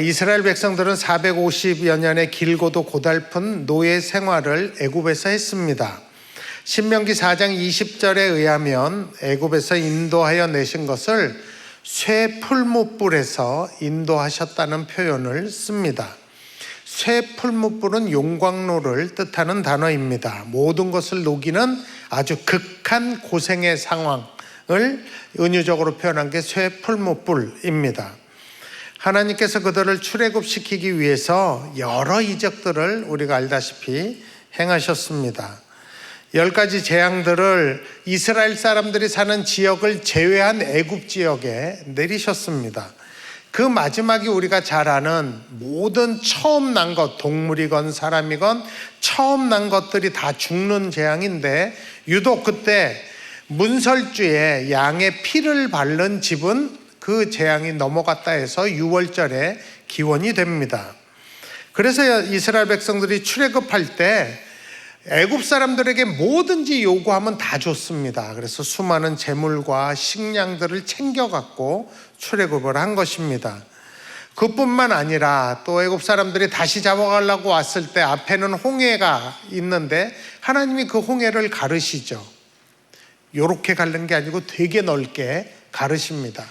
이스라엘 백성들은 450여 년의 길고도 고달픈 노예 생활을 애굽에서 했습니다. 신명기 4장 20절에 의하면 애굽에서 인도하여 내신 것을 쇠풀무불에서 인도하셨다는 표현을 씁니다. 쇠풀무불은 용광로를 뜻하는 단어입니다. 모든 것을 녹이는 아주 극한 고생의 상황을 은유적으로 표현한 게 쇠풀무불입니다. 하나님께서 그들을 출애굽시키기 위해서 여러 이적들을 우리가 알다시피 행하셨습니다. 10가지 재앙들을 이스라엘 사람들이 사는 지역을 제외한 애굽 지역에 내리셨습니다. 그 마지막이 우리가 잘 아는 모든 처음 난 것, 동물이건 사람이건 처음 난 것들이 다 죽는 재앙인데, 유독 그때 문설주에 양의 피를 바른 집은 그 재앙이 넘어갔다 해서 유월절에 기원이 됩니다. 그래서 이스라엘 백성들이 출애굽할 때 애굽 사람들에게 뭐든지 요구하면 다 줬습니다. 그래서 수많은 재물과 식량들을 챙겨갖고 출애굽을 한 것입니다. 그뿐만 아니라 또 애굽 사람들이 다시 잡아가려고 왔을 때 앞에는 홍해가 있는데 하나님이 그 홍해를 가르시죠. 요렇게 가르는 게 아니고 되게 넓게 가르십니다.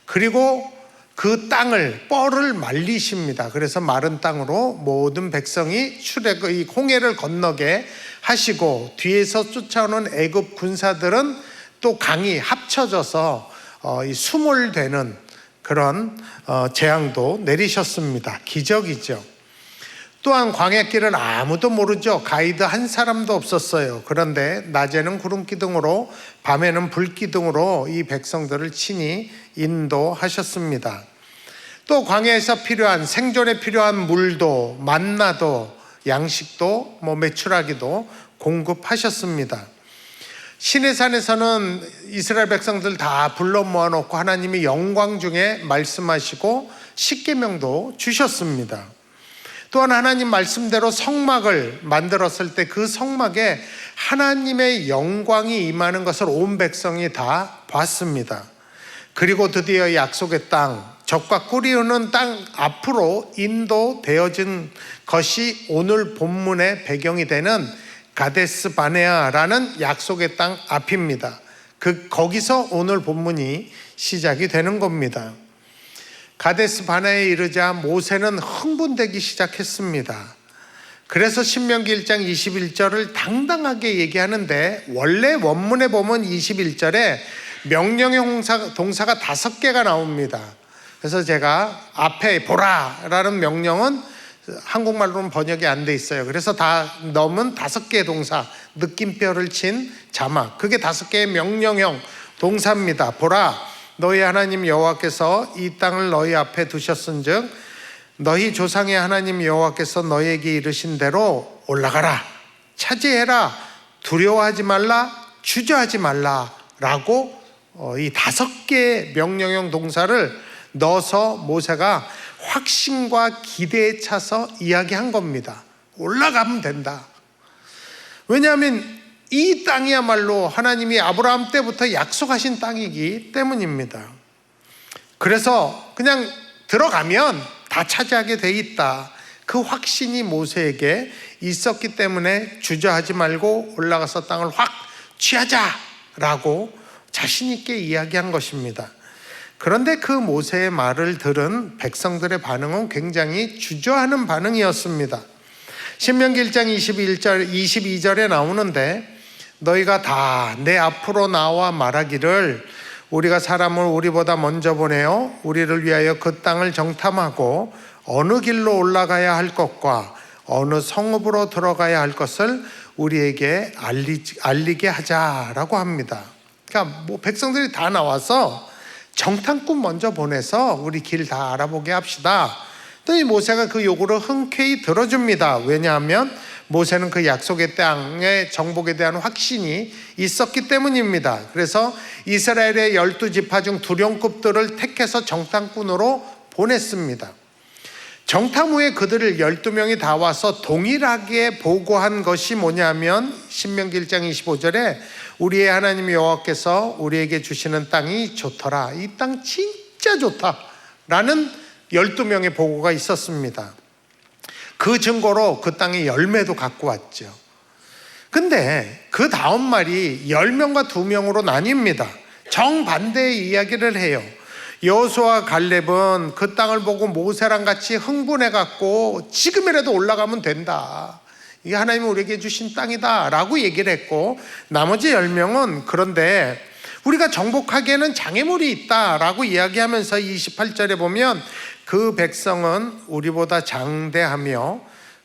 그리고 그 땅을, 뻘을 말리십니다. 그래서 마른 땅으로 모든 백성이 이 홍해를 건너게 하시고, 뒤에서 쫓아오는 애굽 군사들은 또 강이 합쳐져서 수몰되는 그런 재앙도 내리셨습니다. 기적이죠. 또한 광야길은 아무도 모르죠. 가이드 한 사람도 없었어요. 그런데 낮에는 구름기둥으로, 밤에는 불기둥으로 이 백성들을 친히 인도하셨습니다. 또 광야에서 필요한, 생존에 필요한 물도, 만나도, 양식도, 메추라기도 공급하셨습니다. 시내산에서는 이스라엘 백성들 다 불러 모아놓고 하나님이 영광 중에 말씀하시고 십계명도 주셨습니다. 또한 하나님 말씀대로 성막을 만들었을 때 그 성막에 하나님의 영광이 임하는 것을 온 백성이 다 봤습니다. 그리고 드디어 약속의 땅, 젖과 꿀이 흐르는 땅 앞으로 인도되어진 것이 오늘 본문의 배경이 되는 가데스 바네아라는 약속의 땅 앞입니다. 거기서 오늘 본문이 시작이 되는 겁니다. 가데스 바네아에 이르자 모세는 흥분되기 시작했습니다. 그래서 신명기 1장 21절을 당당하게 얘기하는데, 원래 원문에 보면 21절에 명령의 동사가 5개가 나옵니다. 그래서 제가 앞에 보라라는 명령은 한국말로는 번역이 안 돼 있어요. 그래서 다 넣으면 5개의 동사, 느낌표를 친 자막, 그게 5개의 명령형 동사입니다. 보라, 너희 하나님 여호와께서 이 땅을 너희 앞에 두셨은즉 너희 조상의 하나님 여호와께서 너희에게 이르신 대로 올라가라, 차지해라, 두려워하지 말라, 주저하지 말라 라고 이 5개의 명령형 동사를 넣어서 모세가 확신과 기대에 차서 이야기한 겁니다. 올라가면 된다. 왜냐하면 이 땅이야말로 하나님이 아브라함 때부터 약속하신 땅이기 때문입니다. 그래서 그냥 들어가면 다 차지하게 돼 있다. 그 확신이 모세에게 있었기 때문에 주저하지 말고 올라가서 땅을 확 취하자라고 자신 있게 이야기한 것입니다. 그런데 그 모세의 말을 들은 백성들의 반응은 굉장히 주저하는 반응이었습니다. 신명기 1장 22절에 나오는데, 너희가 다 내 앞으로 나와 말하기를 우리가 사람을 우리보다 먼저 보내어 우리를 위하여 그 땅을 정탐하고 어느 길로 올라가야 할 것과 어느 성읍으로 들어가야 할 것을 우리에게 알리게 하자라고 합니다. 그러니까 백성들이 다 나와서 정탐꾼 먼저 보내서 우리 길 다 알아보게 합시다. 또 이 모세가 그 요구를 흔쾌히 들어줍니다. 왜냐하면 모세는 그 약속의 땅의 정복에 대한 확신이 있었기 때문입니다. 그래서 이스라엘의 12지파 중 두령급들을 택해서 정탐꾼으로 보냈습니다. 정탐 후에 그들을 12명이 다 와서 동일하게 보고한 것이 뭐냐면, 신명기 1장 25절에 우리의 하나님 여호와께서 우리에게 주시는 땅이 좋더라, 이 땅 진짜 좋다 라는 12명의 보고가 있었습니다. 그 증거로 그 땅의 열매도 갖고 왔죠. 근데 그 다음 말이 10명과 2명으로 나뉩니다. 정반대의 이야기를 해요. 여호수아와 갈렙은 그 땅을 보고 모세랑 같이 흥분해갖고 지금이라도 올라가면 된다, 이게 하나님이 우리에게 주신 땅이다 라고 얘기를 했고, 나머지 10명은 그런데 우리가 정복하기에는 장애물이 있다 라고 이야기하면서 28절에 보면 그 백성은 우리보다 장대하며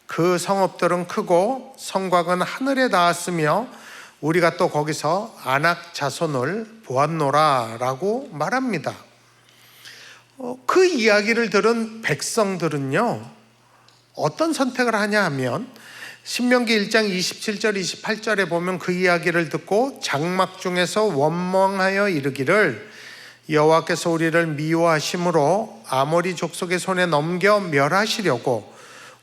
그 성읍들은 크고 성곽은 하늘에 닿았으며 우리가 또 거기서 아낙 자손을 보았노라 라고 말합니다. 그 이야기를 들은 백성들은요, 어떤 선택을 하냐 하면 신명기 1장 27절 28절에 보면 그 이야기를 듣고 장막 중에서 원망하여 이르기를 여호와께서 우리를 미워하심으로 아모리 족속의 손에 넘겨 멸하시려고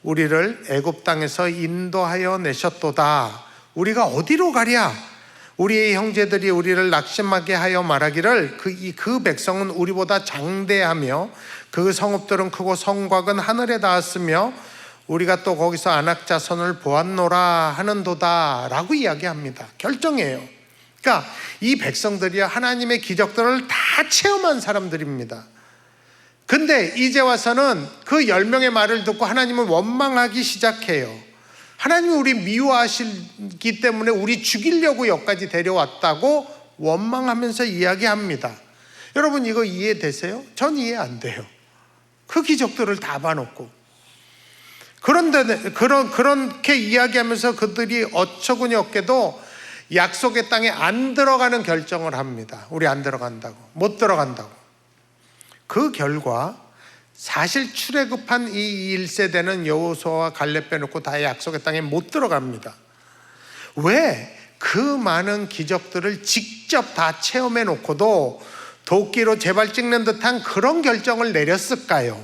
우리를 애굽 땅에서 인도하여 내셨도다. 우리가 어디로 가랴? 우리의 형제들이 우리를 낙심하게 하여 말하기를 그 백성은 우리보다 장대하며 그 성읍들은 크고 성곽은 하늘에 닿았으며 우리가 또 거기서 아낙 자손을 보았노라 하는도다 라고 이야기합니다. 결정해요. 그러니까 이 백성들이 하나님의 기적들을 다 체험한 사람들입니다. 근데 이제 와서는 그 10명의 말을 듣고 하나님을 원망하기 시작해요. 하나님이 우리 미워하시기 때문에 우리 죽이려고 여기까지 데려왔다고 원망하면서 이야기합니다. 여러분, 이거 이해되세요? 전 이해 안 돼요. 그 기적들을 다 봐놓고. 그런데 그렇게 이야기하면서 그들이 어처구니 없게도 약속의 땅에 안 들어가는 결정을 합니다. 우리 안 들어간다고, 못 들어간다고. 그 결과 사실 출애굽한 이 1세대는 여호수아와 갈렙 빼놓고 다 약속의 땅에 못 들어갑니다. 왜? 그 많은 기적들을 직접 다 체험해 놓고도 도끼로 제발 찍는 듯한 그런 결정을 내렸을까요?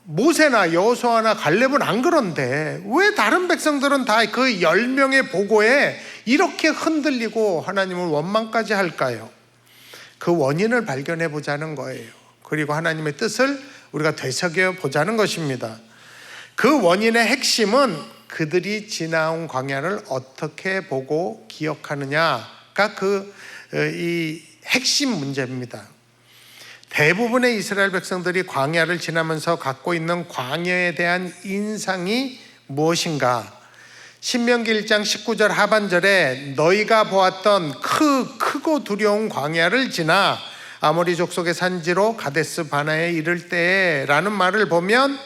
모세나 여호수아나 갈렙은 안 그런데 왜 다른 백성들은 다 그 10명의 보고에 이렇게 흔들리고 하나님을 원망까지 할까요? 그 원인을 발견해 보자는 거예요. 그리고 하나님의 뜻을 우리가 되새겨 보자는 것입니다. 그 원인의 핵심은 그들이 지나온 광야를 어떻게 보고 기억하느냐가 이 핵심 문제입니다. 대부분의 이스라엘 백성들이 광야를 지나면서 갖고 있는 광야에 대한 인상이 무엇인가? 신명기 1장 19절 하반절에 너희가 보았던 크고 두려운 광야를 지나 아모리 족속의 산지로 가데스 바나에 이를 때에 라는 말을 보면,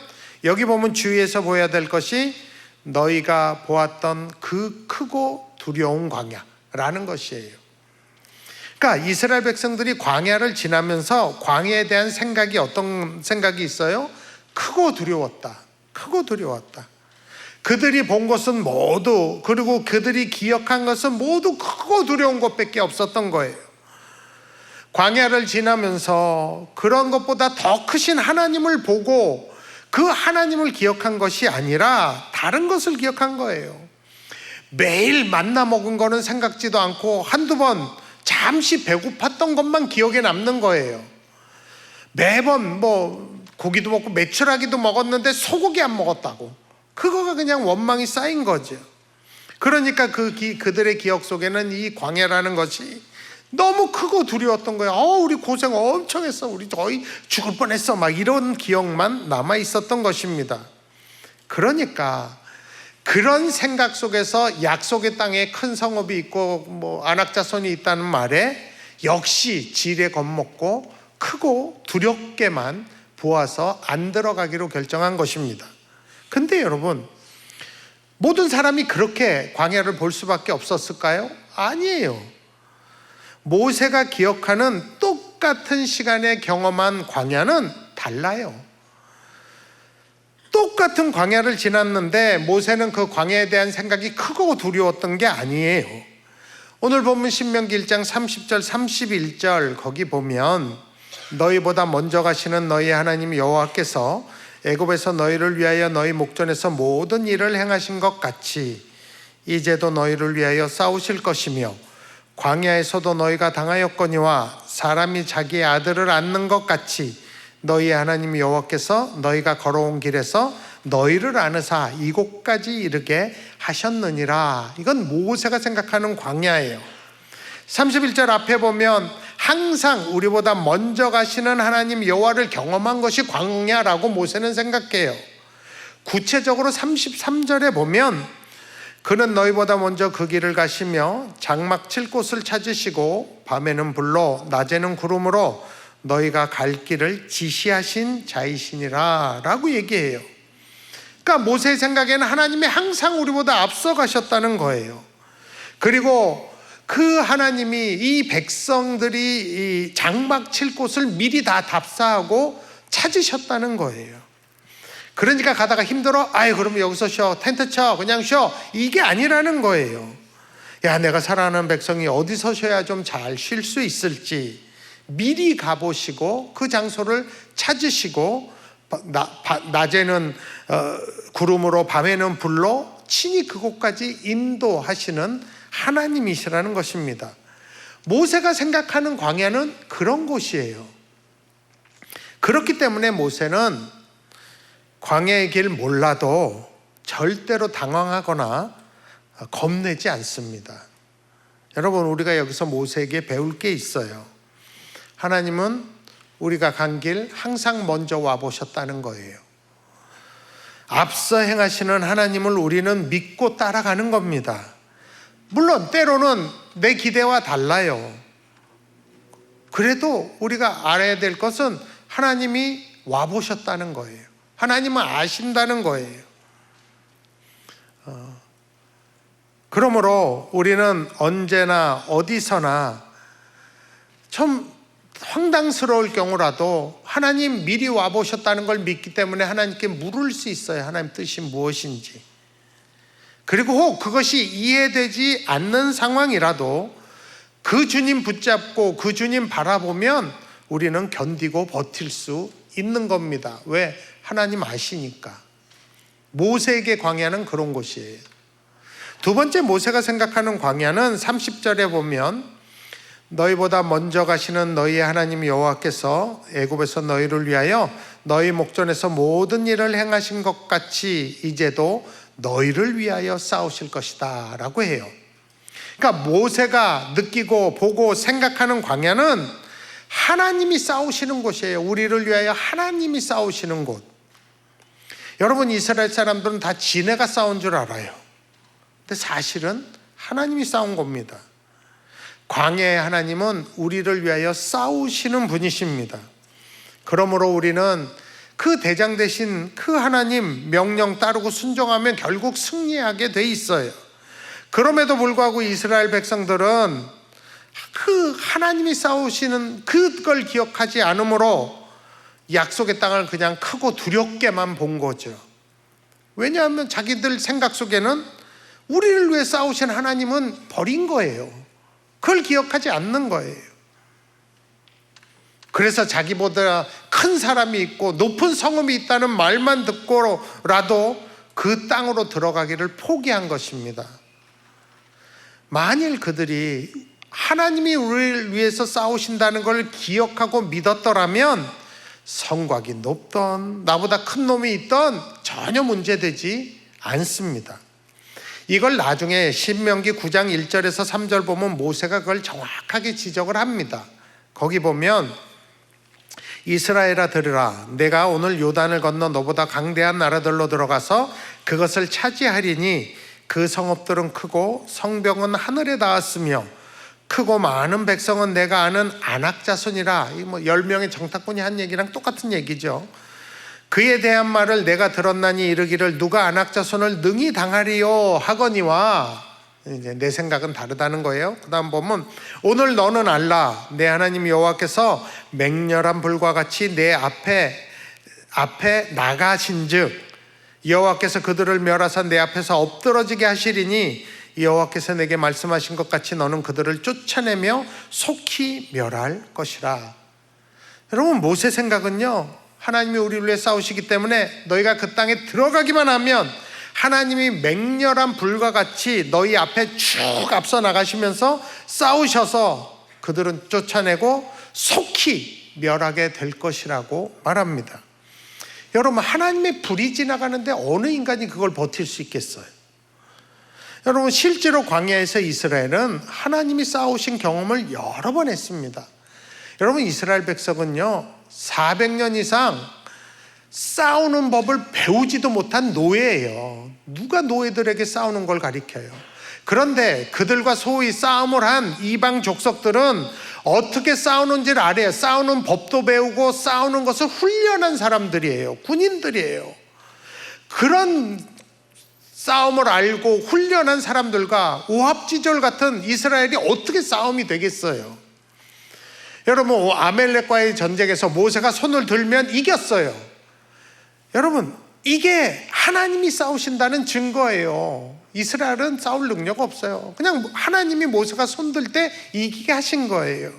여기 보면 주의해서 보아야 될 것이 너희가 보았던 그 크고 두려운 광야라는 것이에요. 그러니까 이스라엘 백성들이 광야를 지나면서 광야에 대한 생각이 어떤 생각이 있어요? 크고 두려웠다. 크고 두려웠다. 그들이 본 것은 모두, 그리고 그들이 기억한 것은 모두 크고 두려운 것밖에 없었던 거예요. 광야를 지나면서 그런 것보다 더 크신 하나님을 보고 그 하나님을 기억한 것이 아니라 다른 것을 기억한 거예요. 매일 만나 먹은 거는 생각지도 않고 한두 번 잠시 배고팠던 것만 기억에 남는 거예요. 매번 고기도 먹고 메추라기도 먹었는데 소고기 안 먹었다고. 그거가 그냥 원망이 쌓인 거죠. 그러니까 그들의 기억 속에는 이 광야라는 것이 너무 크고 두려웠던 거예요. 우리 고생 엄청 했어. 우리 거의 죽을 뻔했어. 막 이런 기억만 남아 있었던 것입니다. 그러니까 그런 생각 속에서 약속의 땅에 큰 성읍이 있고 아낙 자손이 있다는 말에 역시 지레 겁먹고 크고 두렵게만 보아서 안 들어가기로 결정한 것입니다. 근데 여러분, 모든 사람이 그렇게 광야를 볼 수밖에 없었을까요? 아니에요. 모세가 기억하는 똑같은 시간에 경험한 광야는 달라요. 똑같은 광야를 지났는데 모세는 그 광야에 대한 생각이 크고 두려웠던 게 아니에요. 오늘 보면 신명기 1장 30절 31절 거기 보면 너희보다 먼저 가시는 너희 하나님 여호와께서 애굽에서 너희를 위하여 너희 목전에서 모든 일을 행하신 것 같이 이제도 너희를 위하여 싸우실 것이며 광야에서도 너희가 당하였거니와 사람이 자기의 아들을 안는 것 같이 너희의 하나님 여호와께서 너희가 걸어온 길에서 너희를 안으사 이곳까지 이르게 하셨느니라. 이건 모세가 생각하는 광야예요. 31절 앞에 보면 항상 우리보다 먼저 가시는 하나님 여호와를 경험한 것이 광야라고 모세는 생각해요. 구체적으로 33절에 보면 그는 너희보다 먼저 그 길을 가시며 장막 칠 곳을 찾으시고 밤에는 불로 낮에는 구름으로 너희가 갈 길을 지시하신 자이시니라 라고 얘기해요. 그러니까 모세의 생각에는 하나님이 항상 우리보다 앞서 가셨다는 거예요. 그리고 그 하나님이 이 백성들이 이 장막 칠 곳을 미리 다 답사하고 찾으셨다는 거예요. 그러니까 가다가 힘들어? 아유 그러면 여기서 쉬어, 텐트 쳐, 그냥 쉬어, 이게 아니라는 거예요. 야, 내가 사랑하는 백성이 어디서 쉬어야 좀 잘 쉴 수 있을지 미리 가보시고 그 장소를 찾으시고 낮에는 구름으로 밤에는 불로 친히 그곳까지 인도하시는 하나님이시라는 것입니다. 모세가 생각하는 광야는 그런 곳이에요. 그렇기 때문에 모세는 광야의 길 몰라도 절대로 당황하거나 겁내지 않습니다. 여러분, 우리가 여기서 모세에게 배울 게 있어요. 하나님은 우리가 간 길 항상 먼저 와보셨다는 거예요. 앞서 행하시는 하나님을 우리는 믿고 따라가는 겁니다. 물론 때로는 내 기대와 달라요. 그래도 우리가 알아야 될 것은 하나님이 와보셨다는 거예요. 하나님은 아신다는 거예요. 그러므로 우리는 언제나 어디서나 좀 황당스러울 경우라도 하나님 미리 와보셨다는 걸 믿기 때문에 하나님께 물을 수 있어요. 하나님 뜻이 무엇인지. 그리고 혹 그것이 이해되지 않는 상황이라도 그 주님 붙잡고 그 주님 바라보면 우리는 견디고 버틸 수 있는 겁니다. 왜? 하나님 아시니까. 모세에게 광야는 그런 곳이에요. 두 번째 모세가 생각하는 광야는 30절에 보면 너희보다 먼저 가시는 너희의 하나님 여호와께서 애굽에서 너희를 위하여 너희 목전에서 모든 일을 행하신 것 같이 이제도 너희를 위하여 싸우실 것이다 라고 해요. 그러니까 모세가 느끼고 보고 생각하는 광야는 하나님이 싸우시는 곳이에요. 우리를 위하여 하나님이 싸우시는 곳. 여러분, 이스라엘 사람들은 다 지네가 싸운 줄 알아요. 근데 사실은 하나님이 싸운 겁니다. 광야의 하나님은 우리를 위하여 싸우시는 분이십니다. 그러므로 우리는 그 대장 대신 그 하나님 명령 따르고 순종하면 결국 승리하게 돼 있어요. 그럼에도 불구하고 이스라엘 백성들은 그 하나님이 싸우시는 그걸 기억하지 않으므로 약속의 땅을 그냥 크고 두렵게만 본 거죠. 왜냐하면 자기들 생각 속에는 우리를 위해 싸우신 하나님은 버린 거예요. 그걸 기억하지 않는 거예요. 그래서 자기보다 큰 사람이 있고 높은 성읍이 있다는 말만 듣고라도 그 땅으로 들어가기를 포기한 것입니다. 만일 그들이 하나님이 우리를 위해서 싸우신다는 걸 기억하고 믿었더라면 성곽이 높던 나보다 큰 놈이 있던 전혀 문제되지 않습니다. 이걸 나중에 신명기 9장 1절에서 3절 보면 모세가 그걸 정확하게 지적을 합니다. 거기 보면 이스라엘아 들으라, 내가 오늘 요단을 건너 너보다 강대한 나라들로 들어가서 그것을 차지하리니 그 성읍들은 크고 성벽은 하늘에 닿았으며 크고 많은 백성은 내가 아는 아낙 자손이라. 이 10명의 정탐꾼이 한 얘기랑 똑같은 얘기죠. 그에 대한 말을 내가 들었나니 이르기를 누가 아낙 자손을 능히 당하리요 하거니와. 이제 내 생각은 다르다는 거예요. 그 다음 보면 오늘 너는 알라, 내 하나님 여호와께서 맹렬한 불과 같이 내 앞에 나가신즉 여호와께서 그들을 멸하사 내 앞에서 엎드러지게 하시리니 여호와께서 내게 말씀하신 것 같이 너는 그들을 쫓아내며 속히 멸할 것이라. 여러분, 모세 생각은요, 하나님이 우리를 위해 싸우시기 때문에 너희가 그 땅에 들어가기만 하면 하나님이 맹렬한 불과 같이 너희 앞에 쭉 앞서 나가시면서 싸우셔서 그들은 쫓아내고 속히 멸하게 될 것이라고 말합니다. 여러분, 하나님의 불이 지나가는데 어느 인간이 그걸 버틸 수 있겠어요? 여러분, 실제로 광야에서 이스라엘은 하나님이 싸우신 경험을 여러 번 했습니다. 여러분, 이스라엘 백성은요 400년 이상 싸우는 법을 배우지도 못한 노예예요. 누가 노예들에게 싸우는 걸 가르쳐요? 그런데 그들과 소위 싸움을 한 이방 족속들은 어떻게 싸우는지를 알아요. 싸우는 법도 배우고 싸우는 것을 훈련한 사람들이에요. 군인들이에요. 그런 싸움을 알고 훈련한 사람들과 오합지졸 같은 이스라엘이 어떻게 싸움이 되겠어요? 여러분, 아멜렉과의 전쟁에서 모세가 손을 들면 이겼어요. 여러분, 이게 하나님이 싸우신다는 증거예요. 이스라엘은 싸울 능력 없어요. 그냥 하나님이 모세가 손들 때 이기게 하신 거예요.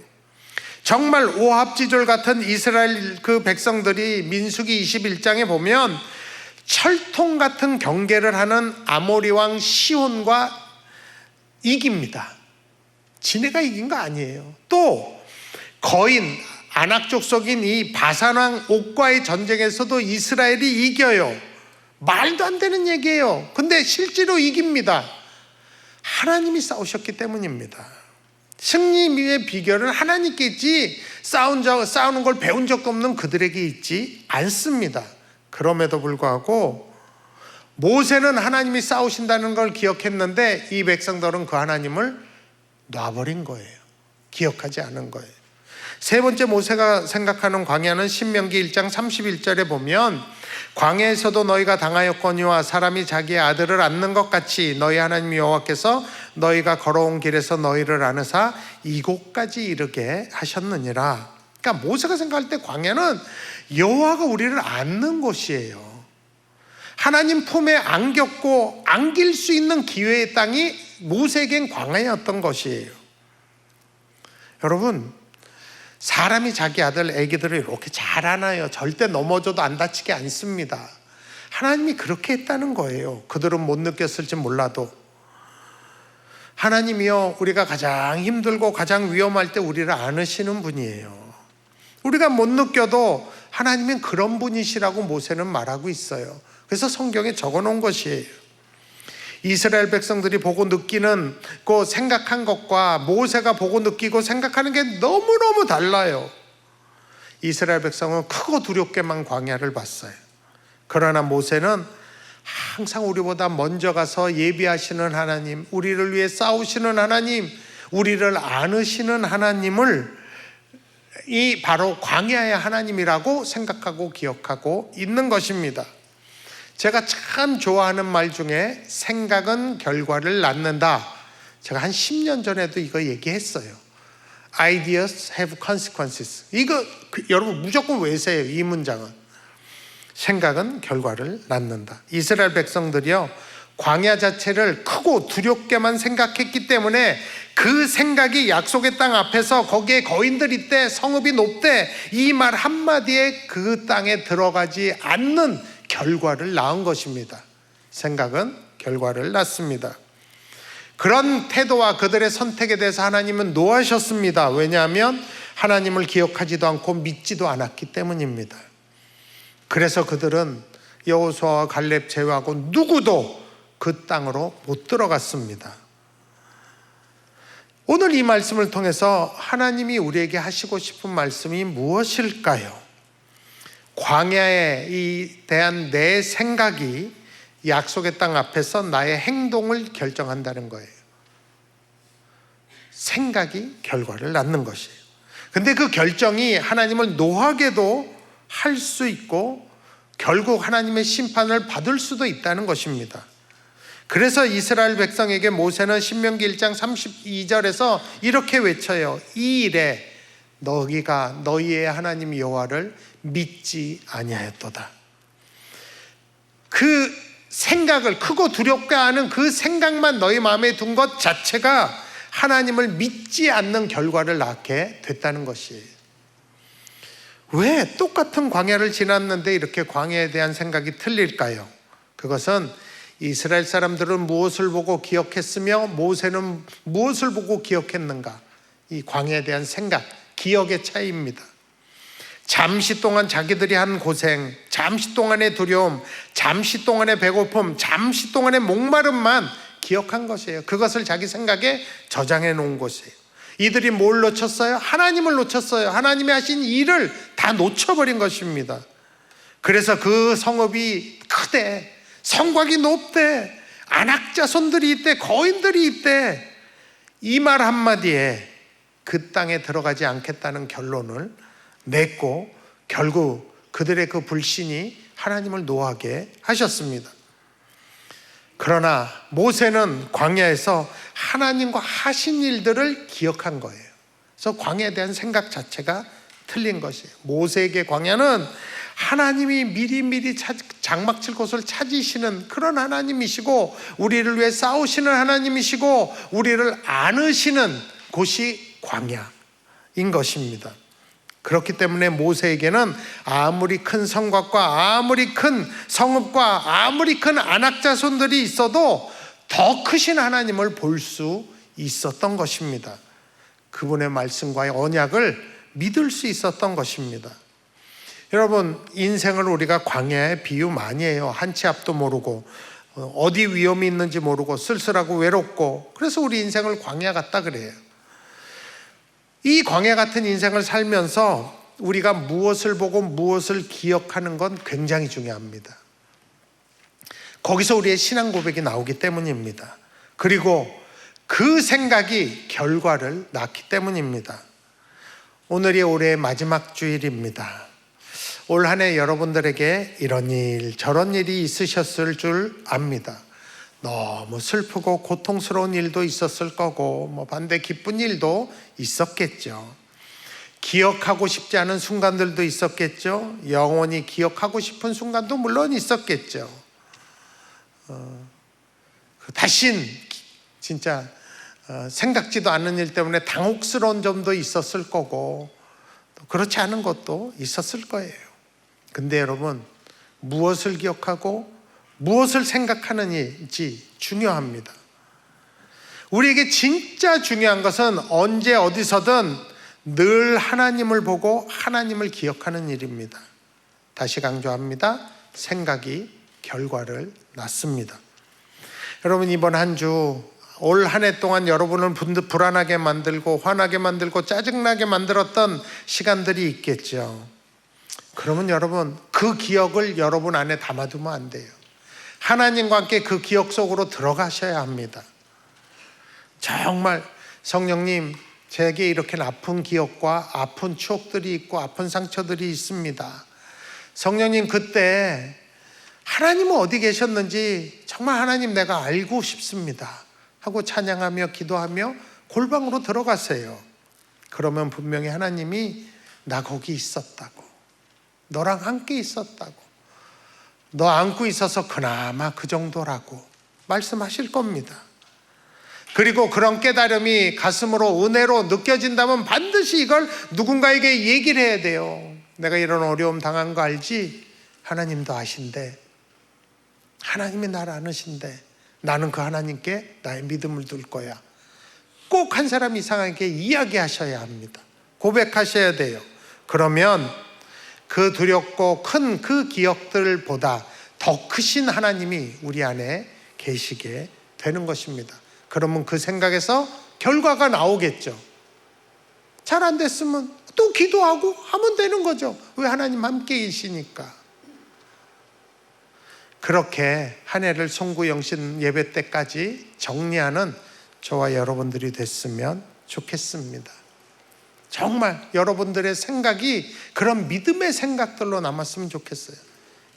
정말 오합지졸 같은 이스라엘 그 백성들이 민수기 21장에 보면 철통 같은 경계를 하는 아모리 왕 시온과 이깁니다. 지네가 이긴 거 아니에요. 또 거인 아낙 족속인 이 바산 왕 옥과의 전쟁에서도 이스라엘이 이겨요. 말도 안 되는 얘기예요. 근데 실제로 이깁니다. 하나님이 싸우셨기 때문입니다. 승리의 비결은 하나님께 있지 싸우는 걸 배운 적도 없는 그들에게 있지 않습니다. 그럼에도 불구하고 모세는 하나님이 싸우신다는 걸 기억했는데 이 백성들은 그 하나님을 놔버린 거예요. 기억하지 않은 거예요. 세 번째 모세가 생각하는 광야는 신명기 1장 31절에 보면 광야에서도 너희가 당하였거니와 사람이 자기의 아들을 안는 것 같이 너희 하나님 여호와께서 너희가 걸어온 길에서 너희를 안으사 이곳까지 이르게 하셨느니라. 그러니까 모세가 생각할 때 광야는 여호와가 우리를 안는 곳이에요. 하나님 품에 안겼고 안길 수 있는 기회의 땅이 모세에겐 광야였던 것이에요. 여러분, 사람이 자기 아기들을 이렇게 잘 안아요. 절대 넘어져도 안 다치게 않습니다. 하나님이 그렇게 했다는 거예요. 그들은 못 느꼈을지 몰라도. 하나님이요, 우리가 가장 힘들고 가장 위험할 때 우리를 안으시는 분이에요. 우리가 못 느껴도 하나님은 그런 분이시라고 모세는 말하고 있어요. 그래서 성경에 적어놓은 것이에요. 이스라엘 백성들이 보고 느끼는 그 생각한 것과 모세가 보고 느끼고 생각하는 게 너무너무 달라요. 이스라엘 백성은 크고 두렵게만 광야를 봤어요. 그러나 모세는 항상 우리보다 먼저 가서 예비하시는 하나님, 우리를 위해 싸우시는 하나님, 우리를 안으시는 하나님을 이 바로 광야의 하나님이라고 생각하고 기억하고 있는 것입니다. 제가 참 좋아하는 말 중에 생각은 결과를 낳는다. 제가 한 10년 전에도 이거 얘기했어요. Ideas have consequences. 이거 여러분 무조건 외세요. 이 문장은. 생각은 결과를 낳는다. 이스라엘 백성들이요, 광야 자체를 크고 두렵게만 생각했기 때문에 그 생각이 약속의 땅 앞에서 거기에 거인들 있대, 성읍이 높대, 이 말 한마디에 그 땅에 들어가지 않는 결과를 낳은 것입니다. 생각은 결과를 낳습니다. 그런 태도와 그들의 선택에 대해서 하나님은 노하셨습니다. 왜냐하면 하나님을 기억하지도 않고 믿지도 않았기 때문입니다. 그래서 그들은 여호수아와 갈렙 제외하고 누구도 그 땅으로 못 들어갔습니다. 오늘 이 말씀을 통해서 하나님이 우리에게 하시고 싶은 말씀이 무엇일까요? 광야에 대한 내 생각이 약속의 땅 앞에서 나의 행동을 결정한다는 거예요. 생각이 결과를 낳는 것이에요. 근데 그 결정이 하나님을 노하게도 할 수 있고 결국 하나님의 심판을 받을 수도 있다는 것입니다. 그래서 이스라엘 백성에게 모세는 신명기 1장 32절에서 이렇게 외쳐요. 이 일에 너희가 너희의 하나님 여호와를 믿지 아니하였도다. 그 생각을, 크고 두렵게 하는 그 생각만 너희 마음에 둔 것 자체가 하나님을 믿지 않는 결과를 낳게 됐다는 것이에요. 왜 똑같은 광야를 지났는데 이렇게 광야에 대한 생각이 틀릴까요? 그것은 이스라엘 사람들은 무엇을 보고 기억했으며 모세는 무엇을 보고 기억했는가? 이 광야에 대한 생각, 기억의 차이입니다. 잠시 동안 자기들이 한 고생, 잠시 동안의 두려움, 잠시 동안의 배고픔, 잠시 동안의 목마름만 기억한 것이에요. 그것을 자기 생각에 저장해 놓은 것이에요. 이들이 뭘 놓쳤어요? 하나님을 놓쳤어요. 하나님이 하신 일을 다 놓쳐버린 것입니다. 그래서 그 성읍이 크대, 성곽이 높대, 안악자손들이 있대, 거인들이 있대. 이 말 한마디에 그 땅에 들어가지 않겠다는 결론을 맺고 결국 그들의 그 불신이 하나님을 노하게 하셨습니다. 그러나 모세는 광야에서 하나님과 하신 일들을 기억한 거예요. 그래서 광야에 대한 생각 자체가 틀린 것이에요. 모세에게 광야는 하나님이 미리미리 장막칠 곳을 찾으시는 그런 하나님이시고, 우리를 위해 싸우시는 하나님이시고, 우리를 안으시는 곳이 광야인 것입니다. 그렇기 때문에 모세에게는 아무리 큰 성곽과 아무리 큰 성읍과 아무리 큰 안악자손들이 있어도 더 크신 하나님을 볼 수 있었던 것입니다. 그분의 말씀과의 언약을 믿을 수 있었던 것입니다. 여러분, 인생을 우리가 광야에 비유 많이 해요. 한 치 앞도 모르고 어디 위험이 있는지 모르고 쓸쓸하고 외롭고, 그래서 우리 인생을 광야 같다 그래요. 이 광야 같은 인생을 살면서 우리가 무엇을 보고 무엇을 기억하는 건 굉장히 중요합니다. 거기서 우리의 신앙 고백이 나오기 때문입니다. 그리고 그 생각이 결과를 낳기 때문입니다. 오늘이 올해의 마지막 주일입니다. 올 한 해 여러분들에게 이런 일 저런 일이 있으셨을 줄 압니다. 너무 슬프고 고통스러운 일도 있었을 거고, 반대 기쁜 일도 있었겠죠. 기억하고 싶지 않은 순간들도 있었겠죠. 영원히 기억하고 싶은 순간도 물론 있었겠죠. 다신 진짜 생각지도 않는 일 때문에 당혹스러운 점도 있었을 거고, 그렇지 않은 것도 있었을 거예요. 근데 여러분, 무엇을 기억하고 무엇을 생각하는지 중요합니다. 우리에게 진짜 중요한 것은 언제 어디서든 늘 하나님을 보고 하나님을 기억하는 일입니다. 다시 강조합니다. 생각이 결과를 낳습니다. 여러분, 이번 한 주, 올 한 해 동안 여러분을 불안하게 만들고 화나게 만들고 짜증나게 만들었던 시간들이 있겠죠. 그러면 여러분, 그 기억을 여러분 안에 담아두면 안 돼요. 하나님과 함께 그 기억 속으로 들어가셔야 합니다. 정말 성령님, 제게 이렇게 아픈 기억과 아픈 추억들이 있고 아픈 상처들이 있습니다. 성령님, 그때 하나님은 어디 계셨는지 정말 하나님 내가 알고 싶습니다 하고 찬양하며 기도하며 골방으로 들어가세요. 그러면 분명히 하나님이 나 거기 있었다고, 너랑 함께 있었다고, 너 안고 있어서 그나마 그 정도라고 말씀하실 겁니다. 그리고 그런 깨달음이 가슴으로 은혜로 느껴진다면 반드시 이걸 누군가에게 얘기를 해야 돼요. 내가 이런 어려움 당한 거 알지? 하나님도 아신대. 하나님이 나를 아시는데 나는 그 하나님께 나의 믿음을 둘 거야. 꼭 한 사람 이상에게 이야기하셔야 합니다. 고백하셔야 돼요. 그러면 그 두렵고 큰 그 기억들보다 더 크신 하나님이 우리 안에 계시게 되는 것입니다. 그러면 그 생각에서 결과가 나오겠죠. 잘 안 됐으면 또 기도하고 하면 되는 거죠. 왜? 하나님 함께 계시니까. 그렇게 한 해를 송구영신 예배 때까지 정리하는 저와 여러분들이 됐으면 좋겠습니다. 정말 여러분들의 생각이 그런 믿음의 생각들로 남았으면 좋겠어요.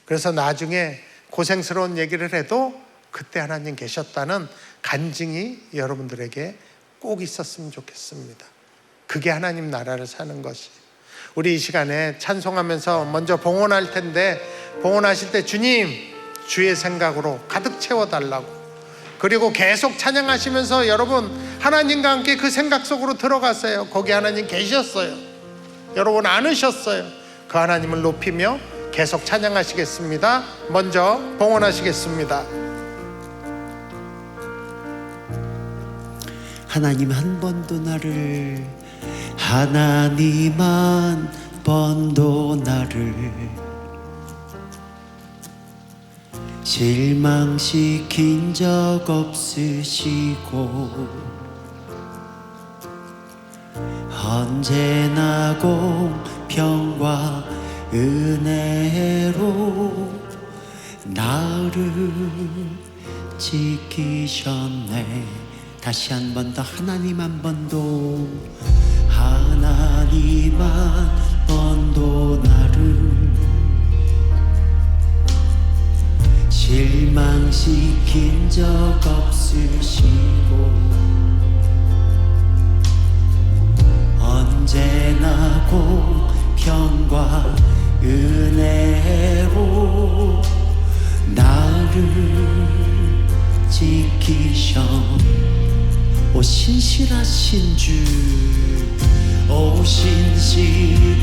그래서 나중에 고생스러운 얘기를 해도 그때 하나님 계셨다는 간증이 여러분들에게 꼭 있었으면 좋겠습니다. 그게 하나님 나라를 사는 것이. 우리 이 시간에 찬송하면서 먼저 봉헌할 텐데, 봉헌하실 때 주님, 주의 생각으로 가득 채워달라고, 그리고 계속 찬양하시면서 여러분 하나님과 함께 그 생각 속으로 들어가세요. 거기 하나님 계셨어요. 여러분 안으셨어요. 그 하나님을 높이며 계속 찬양하시겠습니다. 먼저 봉헌하시겠습니다. 하나님 한 번도 나를 하나님만 번도 나를 실망시킨 적 없으시고 언제나 공평과 은혜로 나를 지키셨네. 다시 한 번 더 하나님 한 번도 하나님 한 번도 나를 실망시킨 적 없으시고 언제나 공평과 은혜로 나를 지키셔. 오 신실하신 주, 오 신실하신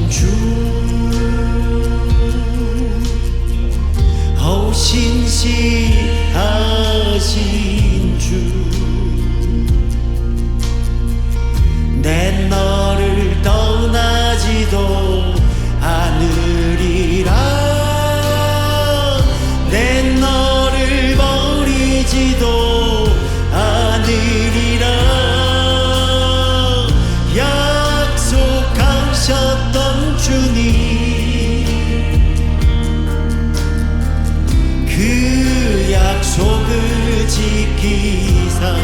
주, 오 신실하신 주, 내 너를 떠나지도 않으리라. 내 너를 버리지도 않으리라. 약속하셨던 주님, 그 약속을 지키사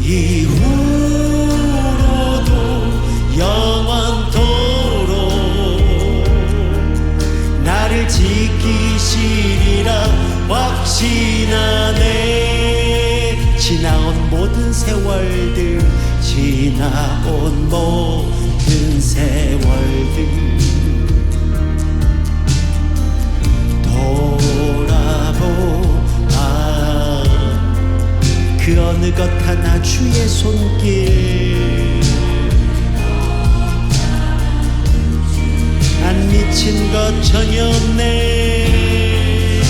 이후로도 영원토록 나를 지키시리라 확신하네. 지나온 모든 세월들, 지나온 모든 세월들 돌아보아 그 어느 것 하나 주의 손길 안 미친 것 전혀 없네.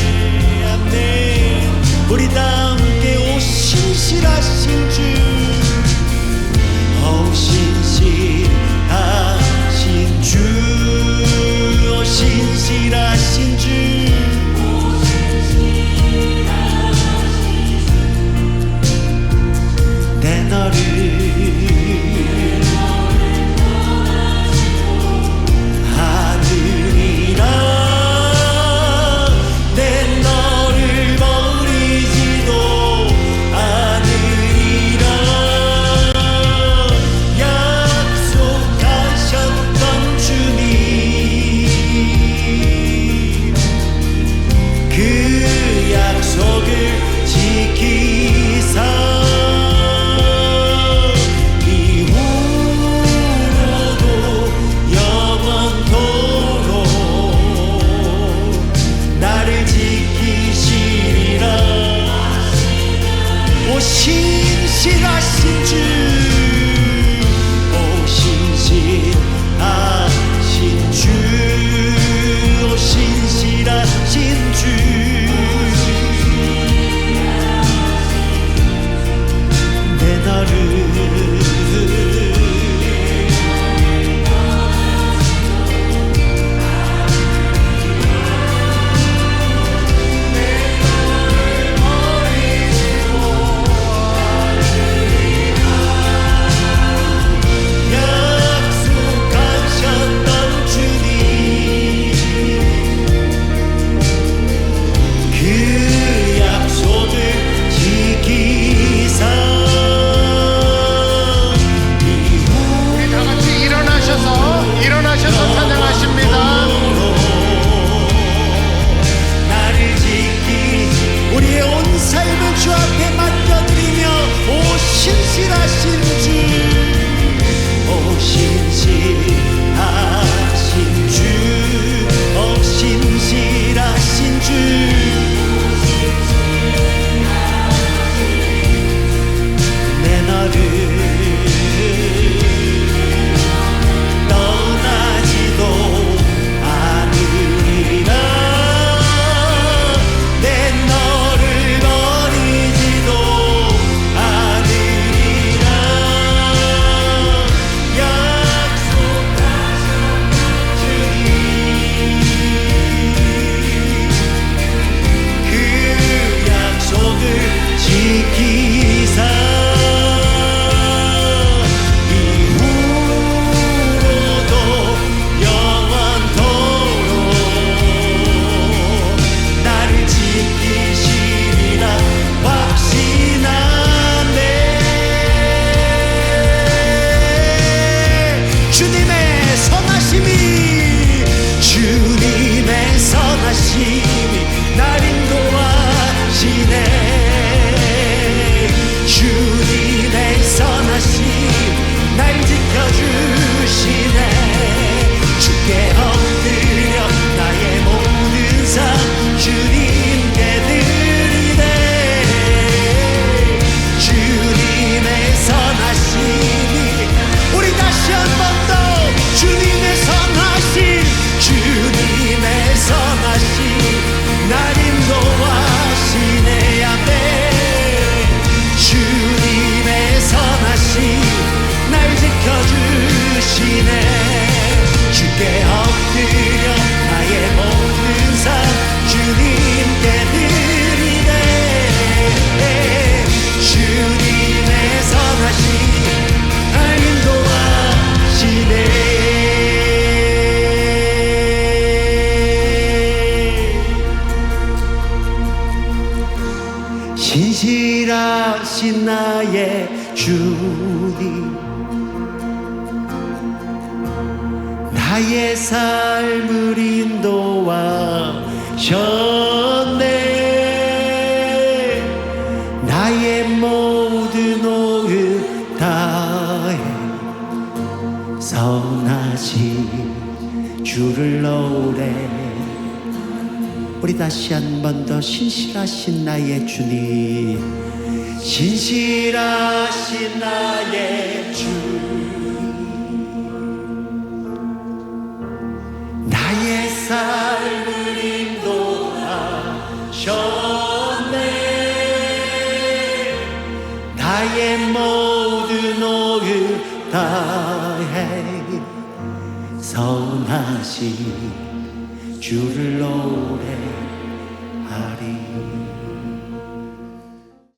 아멘. 우리 다 함께 오 신실하신 주, 오 신실하신 주, 오 신실하신 주, 내 너를 하늘이라. 내 너를 버리지도 않으리라. 선하신 나의 주님, 나의 삶을 인도하셨네. 나의 모든 오름 다해 선하신 주를 노래. 우리 다시 한 번 더 신실하신 나의 주님, 신실하신 나의 주, 나의 삶을 인도하셨네. 나의 모든 오름 다해 선하신 주를 노래하리.